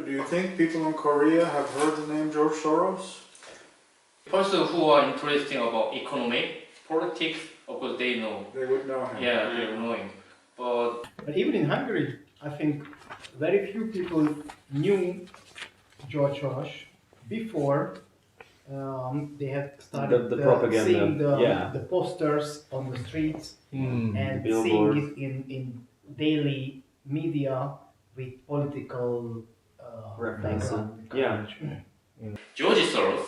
Do you think people in Korea have heard the name George Soros? Person who are interested about economy, politics, of course they know. They would know him. Yeah, they're knowing. But even in Hungary, I think very few people knew George Soros before they had started the propaganda. seeing the posters on the streets and seeing it in daily media with political background. Yeah. Jojisoros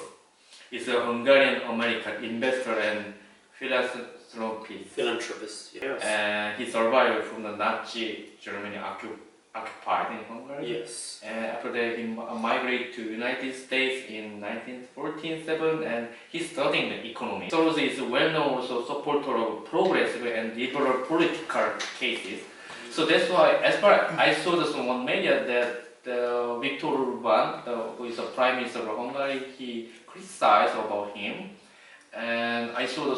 is a Hungarian American investor and philanthropist. Yes. And he survived from the Nazi Germany occupied in Hungary. Yes. And after that, he migrated to United States in 1947, and he studied the economy. Soros is a well-known also supporter of progressive and liberal political cases. So that's why, as far as I saw this on one media that Viktor Orbán, who is the Prime Minister of Hungary, he criticized about him, and I saw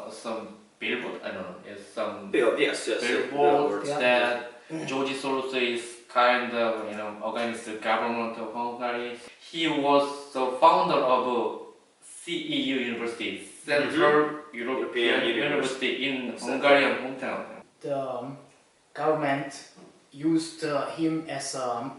some billboard. I don't know, some billboards that Jojisoros is kind of against the government of Hungary. He was the founder of CEU University, Central European University in Hungarian hometown. The government used him as a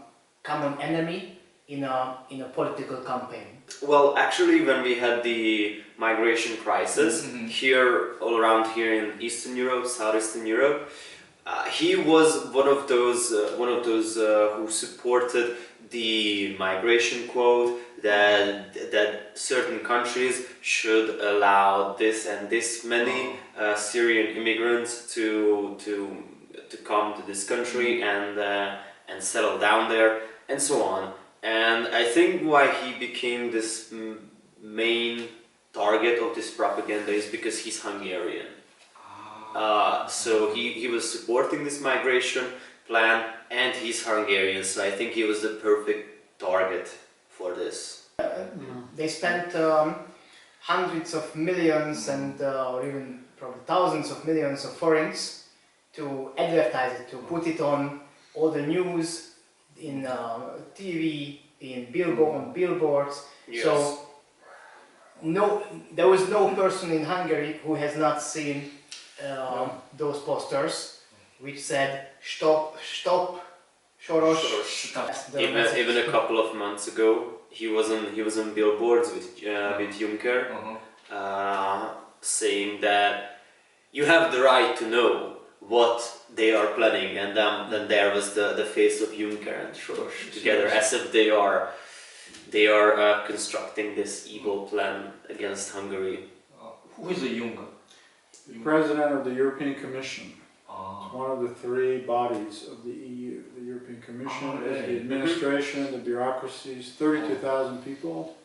common enemy in a political campaign. Well, actually, when we had the migration crisis here, all around here in Eastern Europe, Southeastern Europe, he was one of those who supported the migration quote that certain countries should allow this and this many Syrian immigrants to come to this country and settle down there and so on. And I think why he became this main target of this propaganda is because he's Hungarian. So he was supporting this migration plan, and he's Hungarian, so I think he was the perfect target for this. They spent hundreds of millions and or even probably thousands of millions of forints to advertise it, to put it on all the news, in TV, in billboards. Yes. So there was no person in Hungary who has not seen those posters which said "Stop Soros." Even a couple of months ago, he was on billboards with Juncker, saying that you have the right to know what they are planning, and then there was the face of Juncker and Soros together, as if they are constructing this evil plan against Hungary. Who is the Juncker? The President of the European Commission. It's one of the three bodies of the EU. The European Commission is the administration, the bureaucracies, 32,000 people,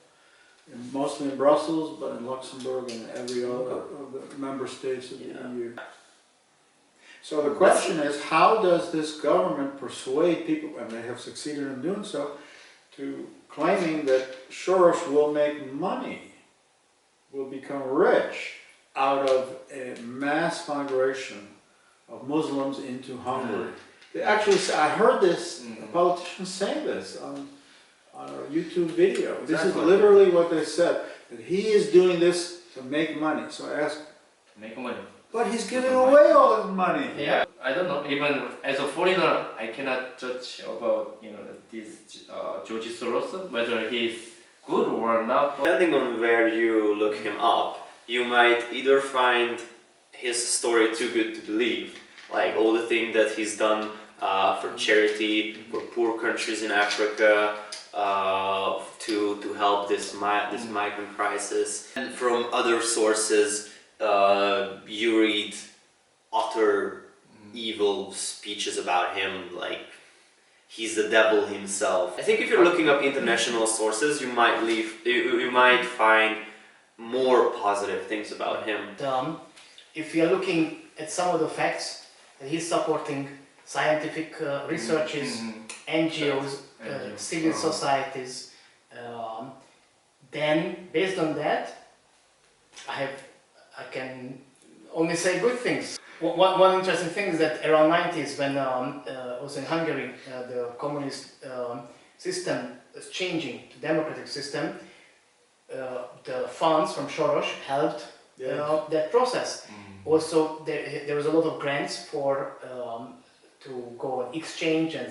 mostly in Brussels, but in Luxembourg and every other of the member states of the EU. So the question is, how does this government persuade people, and they have succeeded in doing so, to claiming that Soros will make money, will become rich out of a mass migration of Muslims into Hungary? They actually, I heard this, a politician say this on a YouTube video. This is literally what they said, that he is doing this to make money. So I asked, Make money. but he's giving away all his money. Yeah, I don't know. Even as a foreigner, I cannot judge about this Jojisoros, whether he's good or not. Depending on where you look him up, you might either find his story too good to believe, like all the things that he's done for charity, for poor countries in Africa, to help this migrant crisis. And from other sources, you read utter evil speeches about him, like he's the devil himself. I think if you're looking up international sources, you might find more positive things about him. If we are looking at some of the facts, that he's supporting scientific researches, NGOs, civil societies, then based on that, I can only say good things. One interesting thing is that around 90s, when also in Hungary the communist system is changing to democratic system, the funds from Soros helped that process. Also, there was a lot of grants for to go on exchange and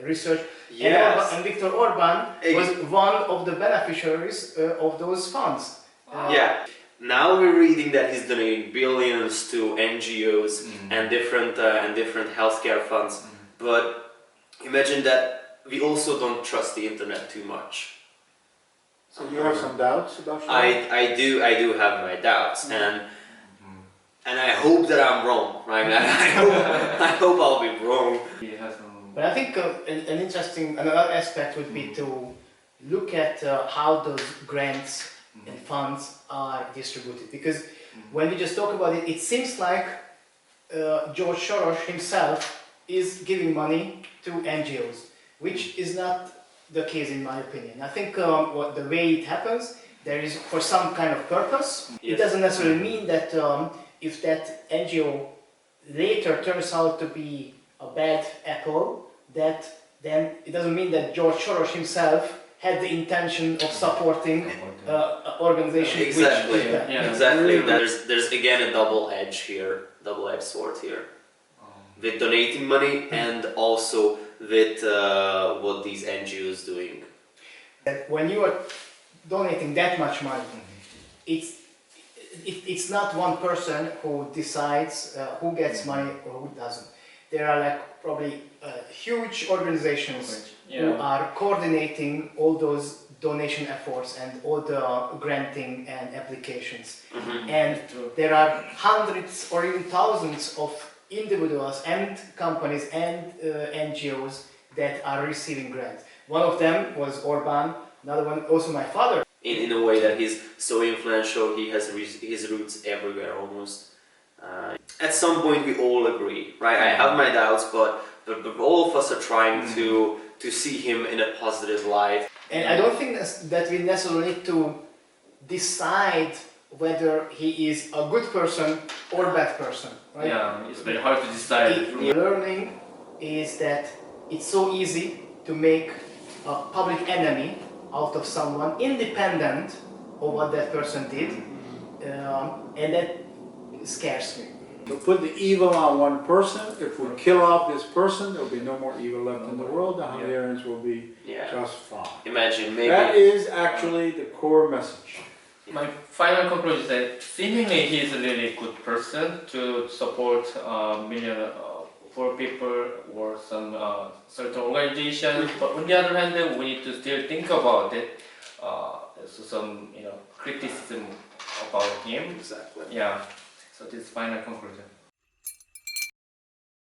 research. Yes. And Viktor Orban was one of the beneficiaries of those funds. Yeah. Now we're reading that he's donating billions to NGOs and different healthcare funds. But imagine that we also don't trust the internet too much. So you have some doubts about that? I do have my doubts, and I hope that I'm wrong, right? I hope I'll be wrong. But I think another aspect would be to look at how those grants and funds are distributed, because when we just talk about it, it seems like George Soros himself is giving money to NGOs, which is not the case in my opinion. I think the way it happens, there is for some kind of purpose. Yes. It doesn't necessarily mean that if that NGO later turns out to be a bad apple, then it doesn't mean that George Soros himself had the intention of supporting organization. Exactly. Which, Exactly. There's again a double-edged sword here, with donating money and also with what these NGOs doing. That when you are donating that much money, it's not one person who decides who gets money or who doesn't. There are like probably huge organizations who are coordinating all those donation efforts and all the granting and applications. And there are hundreds or even thousands of individuals and companies and NGOs that are receiving grants. One of them was Orban, another one also my father. In a way that he's so influential, he has his roots everywhere almost. At some point we all agree, right? I have my doubts, but all of us are trying to see him in a positive light. And I don't think that we necessarily need to decide whether he is a good person or bad person, right? Yeah, it's very hard to decide. Learning is that it's so easy to make a public enemy out of someone independent of what that person did, and that scares me. To put the evil on one person, if we kill off this person, there will be no more evil left in the world, the Hungarians will be just fine. Imagine maybe... That is actually the core message. My final conclusion is that seemingly he is a really good person to support million poor people or some certain organizations. But on the other hand, we need to still think about it. So some criticism about him. Exactly. Yeah. So this is final conclusion.